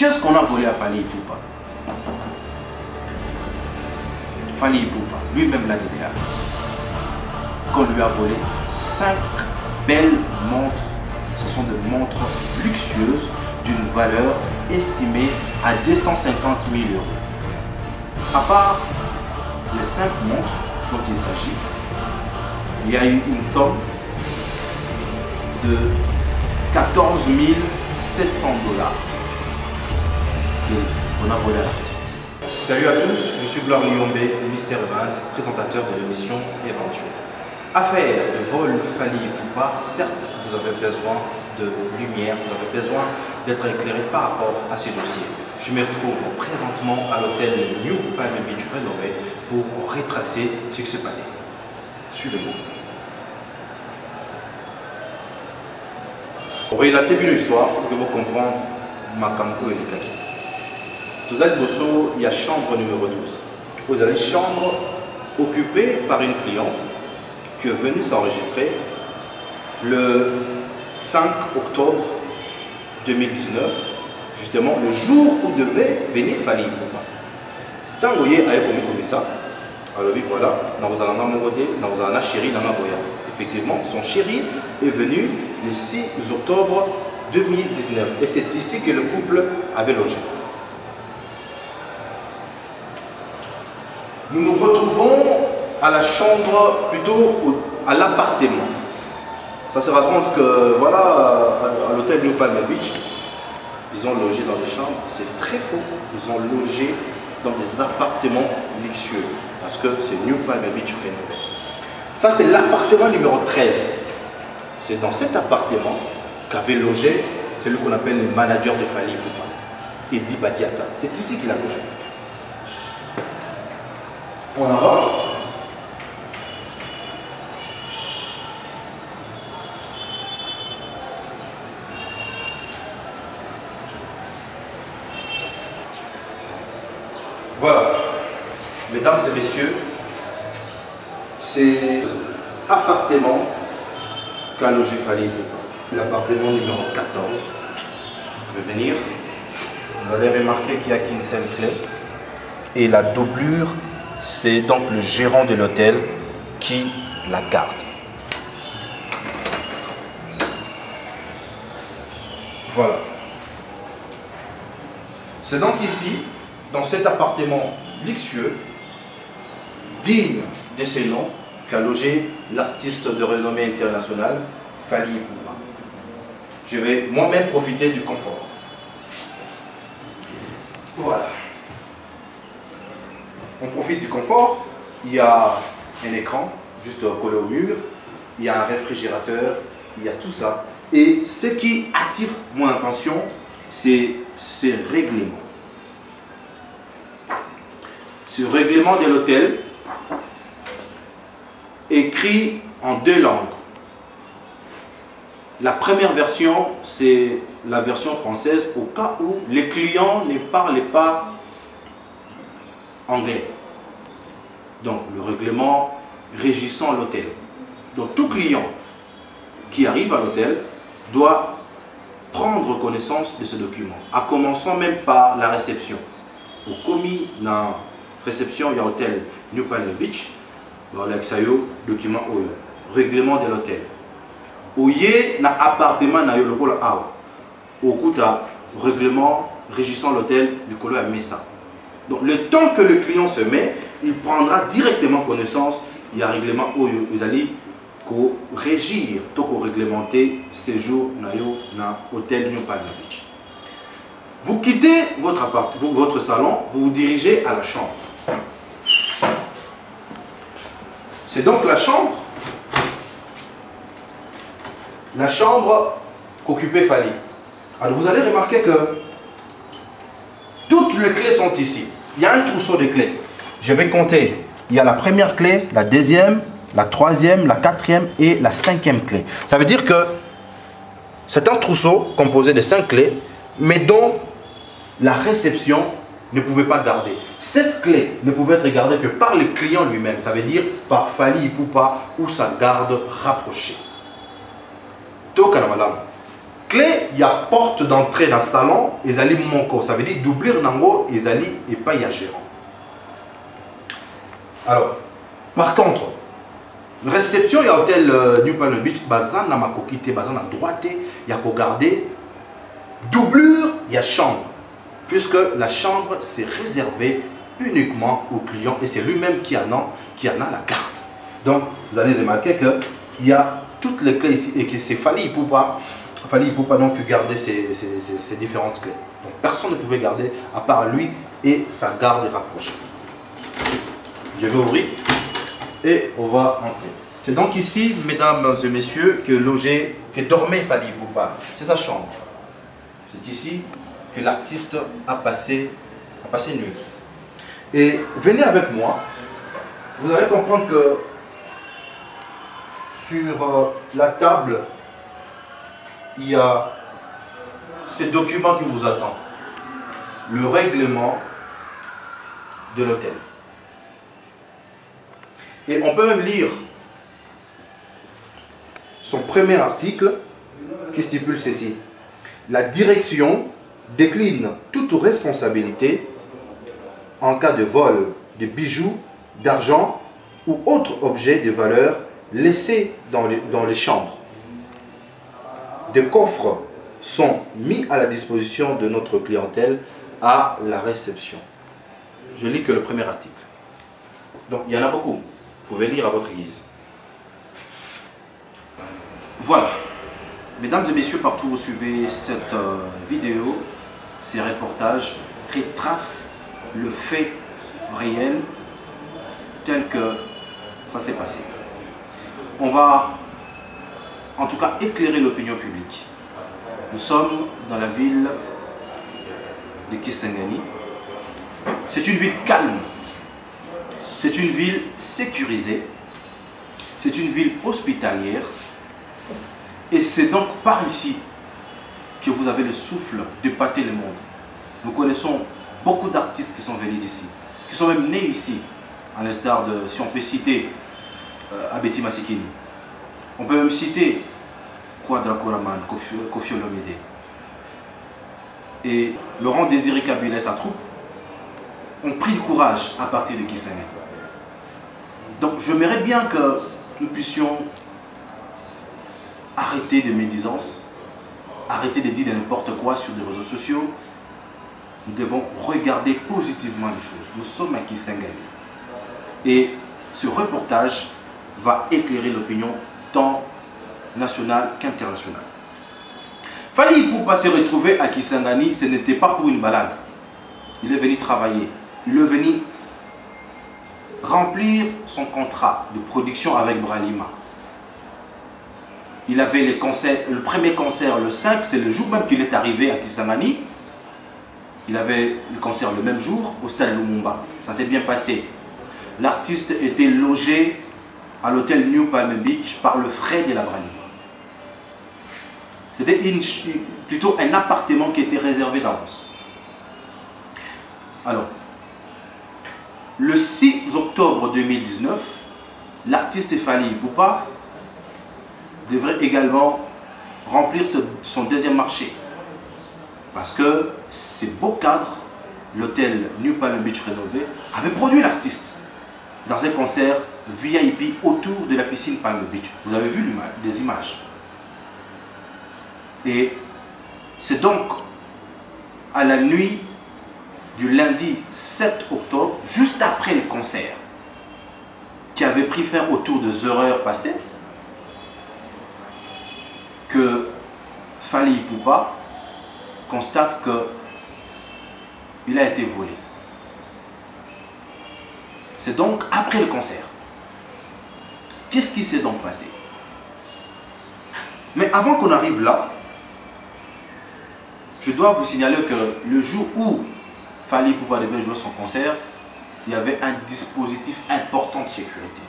Qu'est-ce qu'on a volé à Fally Ipupa? Fally Ipupa, lui-même l'a déclaré, qu'on lui a volé 5 belles montres. Ce sont des montres luxueuses d'une valeur estimée à 250 000 €. À part les 5 montres dont il s'agit, il y a eu une somme de 14 700 $ qu'on a volé à l'artiste. Salut à tous, je suis Gloire Liombe, Mr Event, présentateur de l'émission Éventure. Affaire de vol Fally Ipupa, certes vous avez besoin de lumière, vous avez besoin d'être éclairé par rapport à ces dossiers. Je me retrouve présentement à l'hôtel New Palm Beach rénové pour retracer ce qui s'est passé. Suivez-moi. Pour relater une histoire, pour que vous compreniez ma campo et les gâteaux. Vous allez bosso, il y a chambre numéro 12. Vous avez chambre occupée par une cliente qui est venue s'enregistrer le 5 octobre 2019, justement le jour où devait venir Fally Ipupa. Tant que vous voyez, comme ça, alors oui, voilà, nous allons un chéri dans ma boya. Effectivement, son chéri est venu le 6 octobre 2019 et c'est ici que le couple avait logé. Nous nous retrouvons à la chambre, plutôt à l'appartement. Ça se raconte que, voilà, à l'hôtel New Palm Beach, ils ont logé dans des chambres, c'est très faux. Ils ont logé dans des appartements luxueux, parce que c'est New Palm Beach rénové. Ça, c'est l'appartement numéro 13. C'est dans cet appartement qu'avait logé celui qu'on appelle le manager de Fally Ipupa, Eddie Badiata. C'est ici qu'il a logé. On avance. Voilà, mesdames et messieurs, c'est l'appartement qu'a logé Fally Ipupa. L'appartement numéro 14. Je vais venir. Vous allez remarquer qu'il n'y a qu'une seule clé. Et la doublure, c'est donc le gérant de l'hôtel qui la garde. Voilà. C'est donc ici, dans cet appartement luxueux, digne de ses noms, qu'a logé l'artiste de renommée internationale, Fally Ipupa. Je vais moi-même profiter du confort. Voilà. On profite du confort. Il y a un écran juste collé au mur. Il y a un réfrigérateur. Il y a tout ça. Et ce qui attire mon attention, c'est ce règlement. Ce règlement de l'hôtel, écrit en 2 langues. La première version, c'est la version française au cas où les clients ne parlaient pas anglais. Donc le règlement régissant l'hôtel. Donc tout client qui arrive à l'hôtel doit prendre connaissance de ce document, à commençant même par la réception. Au commis dans la réception, il y a l'hôtel New Palm Beach, dans l'exayo document règlement de l'hôtel. Oye na appartement na yo lokola awa. Okuta règlement régissant l'hôtel du colo à Messa. Donc le temps que le client se met, il prendra directement connaissance. Il y a un règlement oyo vous allez régir, toko réglementer séjour na yo na hôtel New Palm Beach. Vous quittez votre salon, vous vous dirigez à la chambre. C'est donc la chambre qu'occupait Fally. Alors vous allez remarquer que toutes les clés sont ici. Il y a un trousseau de clés. Je vais compter. Il y a la première clé, la deuxième, la troisième, la quatrième et la cinquième clé. Ça veut dire que c'est un trousseau composé de 5 clés, mais dont la réception ne pouvait pas garder. Cette clé ne pouvait être gardée que par le client lui-même. Ça veut dire par Fally Ipupa ou sa garde rapprochée. Toka la madame. clé, il y a porte d'entrée dans le salon, ils allaient mon ça veut dire doubler nango, ils allaient et pas y a gérant. Alors, par contre, réception, il y a hôtel New Palm Beach, bazan na makokite, bazan à droite, il y a qu'au garder. Doublure, il y a chambre. Puisque la chambre, c'est réservé uniquement au client et c'est lui-même qui en a la carte. Donc, vous allez remarquer qu'il y a toutes les clés ici et que c'est Fally Ipupa non pu garder ces différentes clés. Donc, personne ne pouvait garder à part lui et sa garde rapprochée. Je vais ouvrir et on va entrer. C'est donc ici, mesdames et messieurs, que dormait Fally Ipupa. C'est sa chambre. C'est ici que l'artiste a passé nuit. Et venez avec moi, vous allez comprendre que sur la table, il y a ces documents qui vous attendent. Le règlement de l'hôtel. Et on peut même lire son premier article qui stipule ceci. La direction décline toute responsabilité en cas de vol de bijoux, d'argent ou autres objets de valeur laissés dans les chambres. Des coffres sont mis à la disposition de notre clientèle à la réception. Je lis que le premier article. Donc il y en a beaucoup. Vous pouvez lire à votre guise. Voilà. Mesdames et messieurs, partout où vous suivez cette vidéo, ces reportages retracent le fait réel tel que ça s'est passé. On va en tout cas éclairer l'opinion publique. Nous sommes dans la ville de Kisangani. C'est une ville calme. C'est une ville sécurisée. C'est une ville hospitalière. Et c'est donc par ici que vous avez le souffle d'épater le monde. Nous connaissons beaucoup d'artistes qui sont venus d'ici, qui sont même nés ici, à l'instar de, si on peut citer, Abeti Masikini. On peut même citer Kwadra Koraman, Koffi Olomide. Et Laurent Désiré Kabila et sa troupe ont pris le courage à partir de Kisangani. Donc j'aimerais bien que nous puissions arrêter de médisance, arrêter de dire n'importe quoi sur des réseaux sociaux. Nous devons regarder positivement les choses. Nous sommes à Kisangani. Et ce reportage va éclairer l'opinion tant nationale qu'internationale. Fally Ipupa s'est retrouvé à Kisangani, ce n'était pas pour une balade. Il est venu travailler. Il est venu remplir son contrat de production avec Bralima. Il avait le premier concert le 5, c'est le jour même qu'il est arrivé à Kisangani. Il avait le concert le même jour au stade Lumumba. Ça s'est bien passé. L'artiste était logé à l'hôtel New Palm Beach par le frère de la Bralima. C'était plutôt un appartement qui était réservé d'avance. Alors, le 6 octobre 2019, l'artiste Fally Ipupa devrait également remplir son deuxième marché. Parce que ces beaux cadres, l'hôtel New Palm Beach rénové, avait produit l'artiste dans un concert VIP autour de la piscine Palm Beach. Vous avez vu des images. Et c'est donc à la nuit du lundi 7 octobre, juste après le concert, qui avait pris fin autour de 0h passées, que Fally Ipupa constate qu'il a été volé. C'est donc après le concert. Qu'est-ce qui s'est donc passé? Mais avant qu'on arrive là, je dois vous signaler que le jour où Fally Ipupa devait jouer son concert, il y avait un dispositif important de sécurité.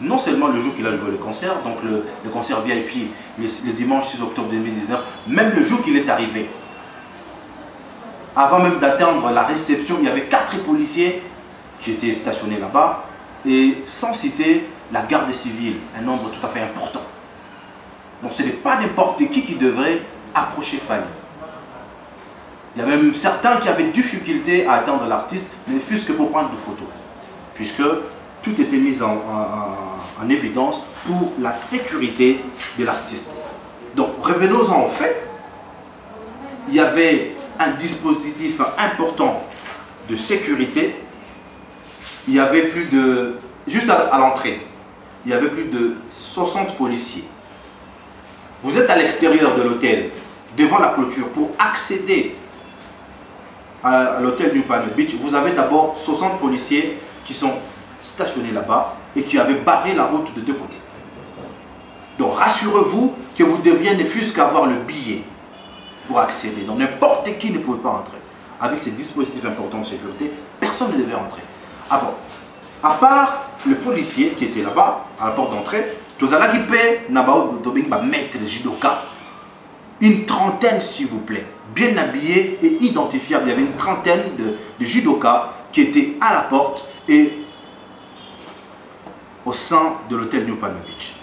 Non seulement le jour qu'il a joué le concert, donc le concert VIP le dimanche 6 octobre 2019, même le jour qu'il est arrivé. Avant même d'atteindre la réception, il y avait 4 policiers qui étaient stationnés là-bas, et sans citer la garde civile, un nombre tout à fait important. Donc ce n'est pas n'importe qui devrait approcher Fally. Il y avait même certains qui avaient difficulté à atteindre l'artiste, ne fût-ce que pour prendre des photos. Puisque tout était mis en évidence pour la sécurité de l'artiste. Donc revenons-en au fait. Il y avait un dispositif important de sécurité. Il y avait plus de, juste à l'entrée, il y avait plus de 60 policiers. Vous êtes à l'extérieur de l'hôtel, devant la clôture, pour accéder à l'hôtel New Palm Beach. Vous avez d'abord 60 policiers qui sont stationnés là-bas et qui avaient barré la route de deux côtés. Donc rassurez-vous que vous deviez ne fût-ce qu'avoir le billet pour accéder. Donc n'importe qui ne pouvait pas entrer. Avec ces dispositifs importants de sécurité, personne ne devait entrer. Ah bon, à part le policier qui était là-bas, à la porte d'entrée, maître judoka, une trentaine s'il vous plaît, bien habillés et identifiables. Il y avait une trentaine de judokas qui étaient à la porte et au sein de l'hôtel New Palm Beach.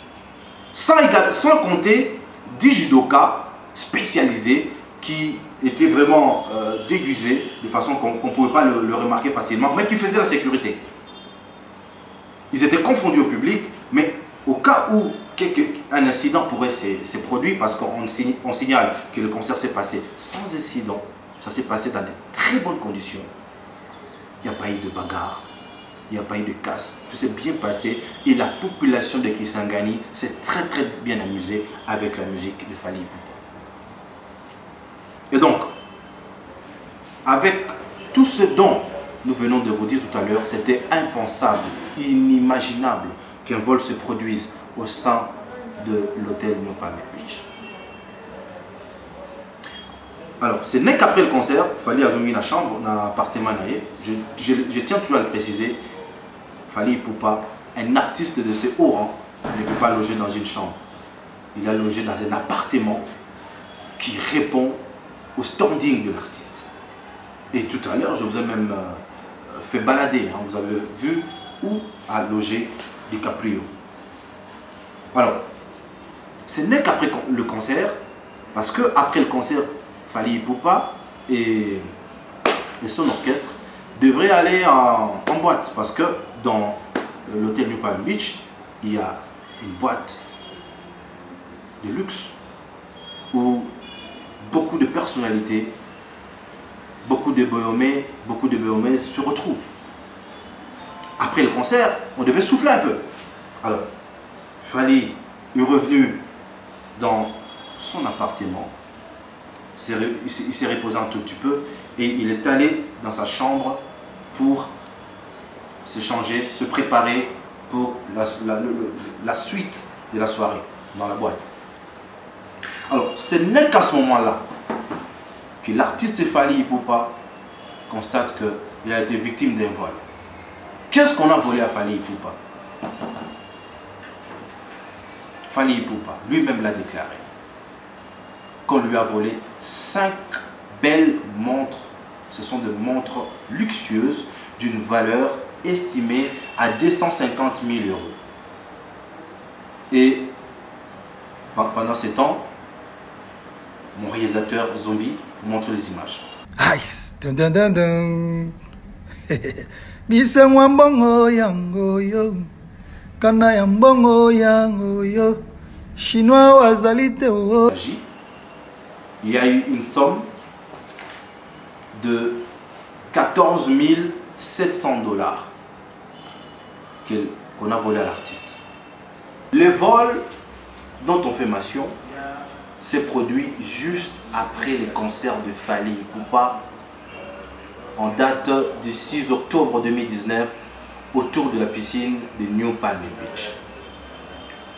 Sans compter 10 judokas spécialisés qui étaient vraiment déguisés de façon qu'on ne pouvait pas le remarquer facilement, mais qui faisaient la sécurité. Ils étaient confondus au public, mais au cas où un incident pourrait se produire, parce qu'on signale que le concert s'est passé sans incident, ça s'est passé dans de très bonnes conditions. Il n'y a pas eu de bagarre, il n'y a pas eu de casse, tout s'est bien passé et la population de Kisangani s'est très bien amusée avec la musique de Fally Ipupa. Et donc, avec tout ce dont nous venons de vous dire tout à l'heure, c'était impensable, inimaginable qu'un vol se produise au sein de l'hôtel New Palm Beach. Alors, ce n'est qu'après le concert, Fally a zongi la chambre, dans l'appartement. Je tiens toujours à le préciser, Fally Ipupa, un artiste de ce haut rang, ne peut pas loger dans une chambre. Il a logé dans un appartement qui répond au standing de l'artiste. Et tout à l'heure, je vous ai même fait balader. Hein. Vous avez vu où a logé DiCaprio. Alors, ce n'est qu'après le concert, parce que après le concert, Fally Ipupa et son orchestre devraient aller en boîte, parce que dans l'hôtel New Palm Beach, il y a une boîte de luxe où beaucoup de personnalités, beaucoup de bohémiens se retrouvent. Après le concert, on devait souffler un peu. Alors, Fally est revenu dans son appartement, il s'est reposé un tout petit peu et il est allé dans sa chambre pour se changer, se préparer pour la suite de la soirée dans la boîte. Alors, ce n'est qu'à ce moment-là que l'artiste Fally Ipupa constate qu'il a été victime d'un vol. Qu'est-ce qu'on a volé à Fally Ipupa? Fally Ipupa lui-même l'a déclaré qu'on lui a volé 5 belles montres. Ce sont des montres luxueuses d'une valeur estimée à 250 000 €. Et pendant ces temps, mon réalisateur Zombie vous montre les images. Ice, dun dun dun dun. Bisa mwambongo yango yo, kana yambongo yango yo, chinois wazalite wo. Il y a eu une somme de 14 700 $ qu'on a volé à l'artiste. Le vol dont on fait mention s'est produit juste après le concert de Fally Ipupa en date du 6 octobre 2019 autour de la piscine de New Palm Beach.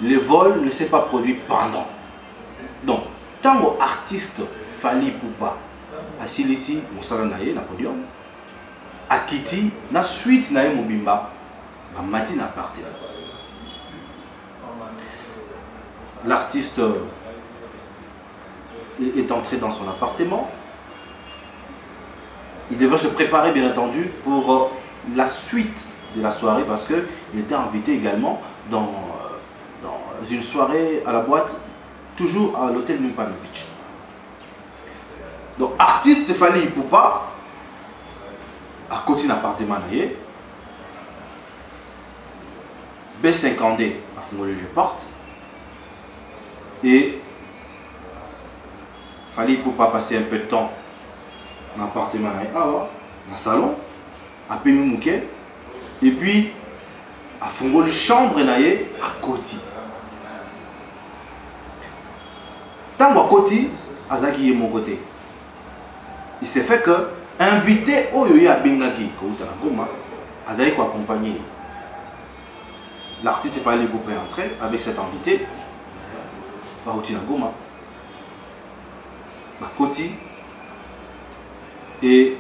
Le vol ne s'est pas produit pendant. Donc, tant l'artiste Fally Ipupa a ici Moussala Naye, na podium, a Kiti, na suite Naye Mobimba, ma matin à partir. L'artiste est entré dans son appartement. Il devait se préparer bien entendu pour la suite de la soirée parce qu'il était invité également dans une soirée à la boîte, toujours à l'hôtel New Palm Beach. artiste Fally Ipupa à côté d'un appartement B50D a fondé les portes et Fally Ipupa passer un peu de temps dans l'appartement dans le salon à Pémimouké et puis a fondé les chambres à côté. Tant à côté, Azaki est mon côté. Il s'est fait que invité au Yoya Bengaki, Azaki quoi accompagner. L'artiste Fally Ipupa entrer avec cet invité. Et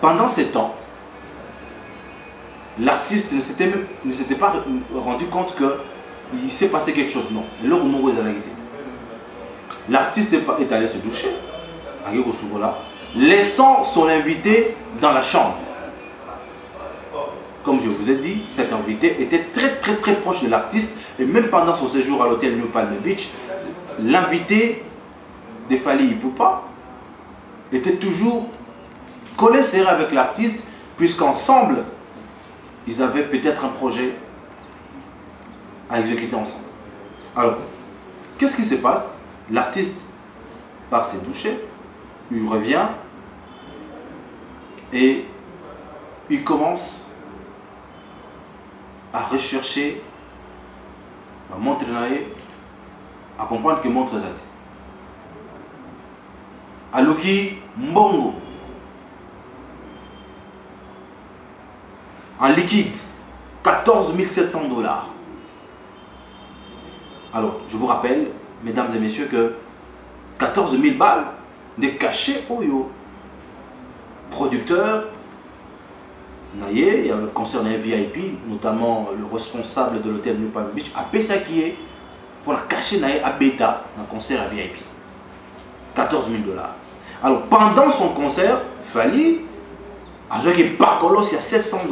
pendant ce temps, l'artiste ne s'était pas rendu compte qu'il s'est passé quelque chose. Non. L'artiste est allé se doucher, laissant son invité dans la chambre. Comme je vous ai dit, cet invité était très proche de l'artiste. Et même pendant son séjour à l'hôtel New Palm Beach, l'invité de Fally Ipupa était toujours collé serré avec l'artiste, puisqu'ensemble, ils avaient peut-être un projet à exécuter ensemble. Alors, qu'est-ce qui se passe? L'artiste part se doucher, il revient et il commence à rechercher la montre à comprendre que montre zate. Aluki Mbongo en liquide 14 700 $. Alors, je vous rappelle, mesdames et messieurs, que 14 000 balles de cachet Oyo. Producteur, il y a le concert d'un VIP, notamment le responsable de l'hôtel New Palm Beach, a payé pour la cacher à Beta dans le concert à VIP. 14 000 $. Alors, pendant son concert, Fally a joué avec Bacolos, il y a 700 $.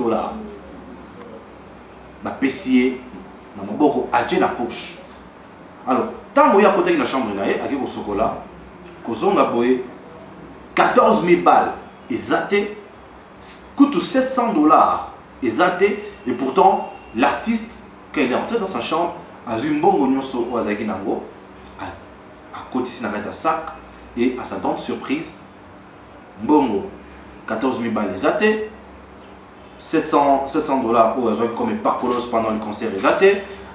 Il a payé dans mon boko, à la poche. Alors, tant que vous avez côté de la chambre, il y a un chocolat, vous avez 14 000 balles, et coûte 700 $, et pourtant, l'artiste, quand il est entré dans sa chambre, a eu un bon oignon sur Wazaki Nango, à côté de un sac, et à sa grande surprise, Mbongo, 14 000 balles, les 700 $, comme un parcolos pendant le concert, les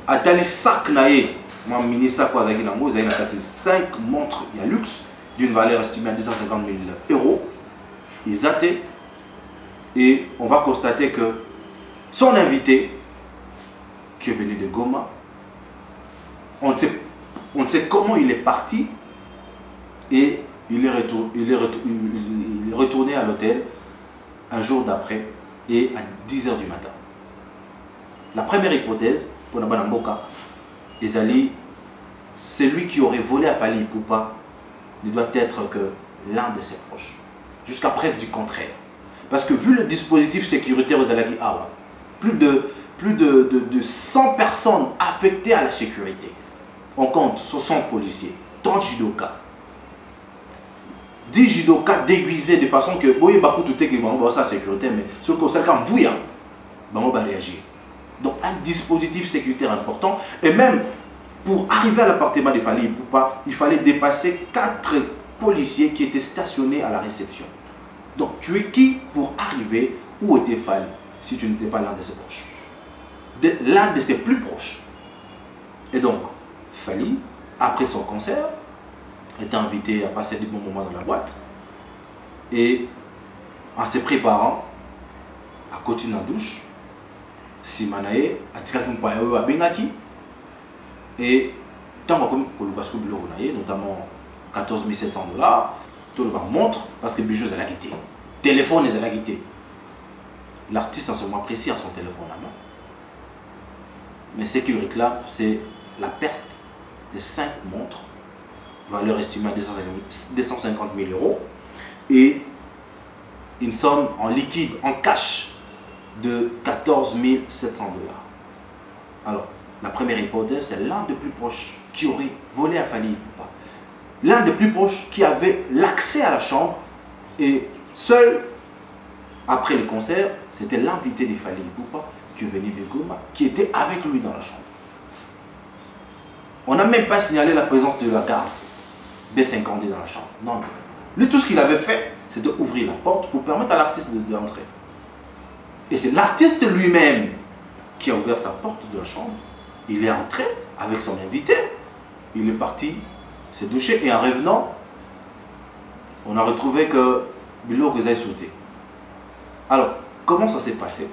à tel sac naïe. Moi, ministre Wazaki Nango, il y a 5 montres il y a luxe d'une valeur estimée à 250 000 €. Ils attaient et on va constater que son invité, qui est venu de Goma, on ne sait comment il est parti et il est retourné à l'hôtel un jour d'après et à 10 h du matin. La première hypothèse, pour Nabanamboka, celui qui aurait volé à Fally Ipupa ne doit être que l'un de ses proches. Jusqu'à preuve du contraire. Parce que vu le dispositif sécuritaire aux Alagi Awa, plus de 100 personnes affectées à la sécurité. On compte 60 policiers, 30 judokas, 10 judokas déguisés de façon que boye bakou tout est qui va sa sécurité, mais ce que ça quand vous on va réagir. Donc un dispositif sécuritaire important et même pour arriver à l'appartement de Fally Ipupa, il fallait dépasser 4 policiers qui étaient stationnés à la réception. Donc tu es qui pour arriver où était Fally si tu n'étais pas l'un de ses proches, l'un de ses plus proches. Et donc Fally, après son concert, était invité à passer des bons moments dans la boîte et en se préparant à côté de la douche, Simanae a tiré un peu à Bengaki et tant que notamment 14 700 $, tout le monde montre parce que bijoux elle a quitté, téléphone elle a quitté. L'artiste en ce moment apprécie son téléphone à main. Mais ce qu'il réclame, c'est la perte de 5 montres, valeur estimée à 250 000 € et une somme en liquide, en cash de 14 700 $. Alors, la première hypothèse, c'est l'un des plus proches qui aurait volé à Fally Ipupa. L'un des plus proches qui avait l'accès à la chambre Et seul, après le concert, c'était l'invité de Fally Ipupa, Kuveni Begoma, qui était avec lui dans la chambre. On n'a même pas signalé la présence de la garde des 50 dans la chambre. Non. Lui, tout ce qu'il avait fait, c'était ouvrir la porte pour permettre à l'artiste d'entrer. Et c'est l'artiste lui-même qui a ouvert sa porte de la chambre. Il est entré avec son invité. Il est parti se doucher et en revenant, on a retrouvé que Bilo Reza est sauté. Alors, comment ça s'est passé?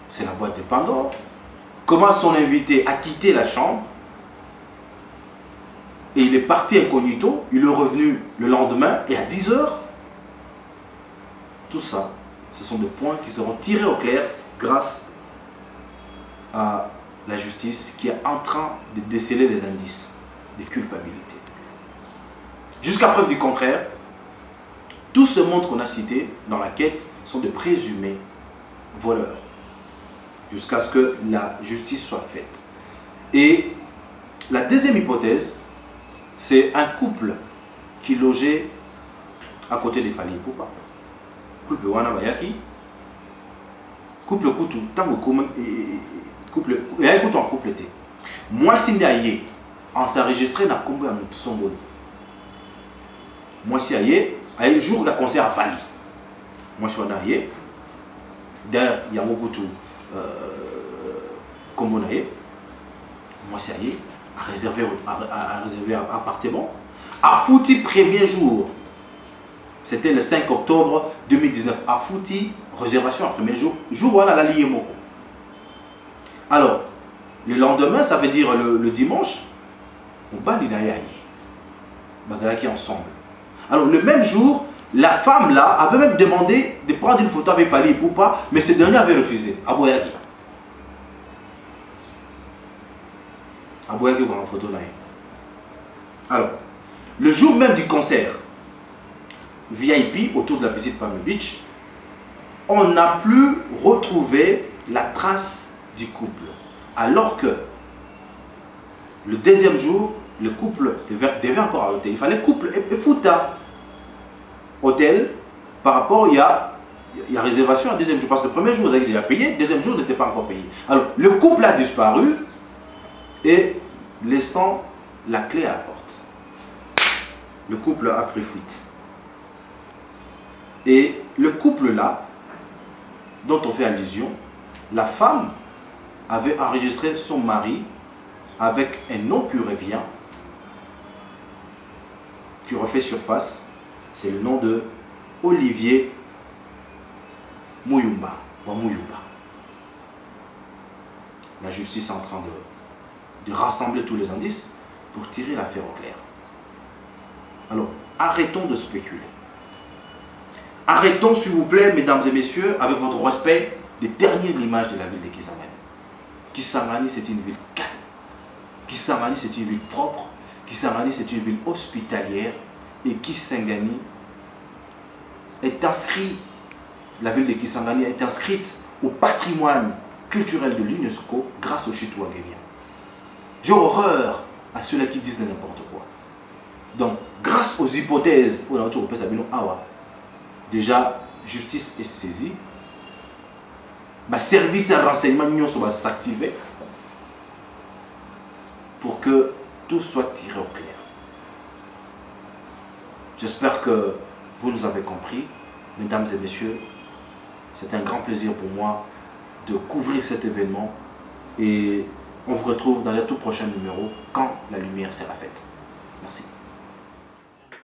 C'est la boîte de Pandore. Comment son invité a quitté la chambre et il est parti incognito, il est revenu le lendemain et à 10 h. Tout ça, ce sont des points qui seront tirés au clair grâce à la justice qui est en train de déceler les indices de culpabilité. Jusqu'à preuve du contraire, tout ce monde qu'on a cité dans la quête sont de présumés voleurs. Jusqu'à ce que la justice soit faite. Et la deuxième hypothèse, c'est un couple qui logeait à côté de Fally Ipupa. Couple wana bayaki. Couple kutu tango couple et couple en couple té. Moi si ndaye on s'est enregistré na kombo ya mutu songolo. Moi si aye jour de concert à Fally. Moi si wana aye derrière yango kutu kombo na ye. Moi si aye à réserver un appartement. À Fouti, premier jour. C'était le 5 octobre 2019. À Fouti, réservation à premier jour. Jour où on a la lié moko. Alors, le lendemain, ça veut dire le dimanche, on va l'inayaye. Bazalaki ensemble. Alors, le même jour, la femme là avait même demandé de prendre une photo avec Fally Ipupa, mais ce dernier avait refusé. Aboyaki. Aboyaki pour une photo là. Alors, le jour même du concert, VIP autour de la piscine Palm Beach, on n'a plus retrouvé la trace du couple. Alors que le deuxième jour, le couple devait encore à l'hôtel. Il fallait couple et fouta hôtel par rapport, il y a réservation un deuxième jour. Parce que le premier jour, vous avez déjà payé, le deuxième jour n'était pas encore payé. Alors, le couple a disparu et laissant la clé à la porte. Le couple a pris fuite. Et le couple là, dont on fait allusion, la femme avait enregistré son mari avec un nom qui revient, qui refait surface. C'est le nom de Olivier Muyumba. La justice est en train de rassembler tous les indices pour tirer l'affaire au clair. Alors, arrêtons de spéculer. Arrêtons, s'il vous plaît, mesdames et messieurs, avec votre respect, de ternir l'image de la ville de Kisangani. Kisangani, c'est une ville calme. Kisangani, c'est une ville propre. Kisangani, c'est une ville hospitalière. Et Kisangani est inscrit, la ville de Kisangani est inscrite au patrimoine culturel de l'UNESCO grâce au Chitou Aguérien. J'ai horreur à ceux-là qui disent n'importe quoi. Donc, grâce aux hypothèses, déjà, justice est saisie. Service de renseignement va s'activer pour que tout soit tiré au clair. J'espère que vous nous avez compris, mesdames et messieurs. C'est un grand plaisir pour moi de couvrir cet événement et on vous retrouve dans le tout prochain numéro quand la lumière sera faite. Merci.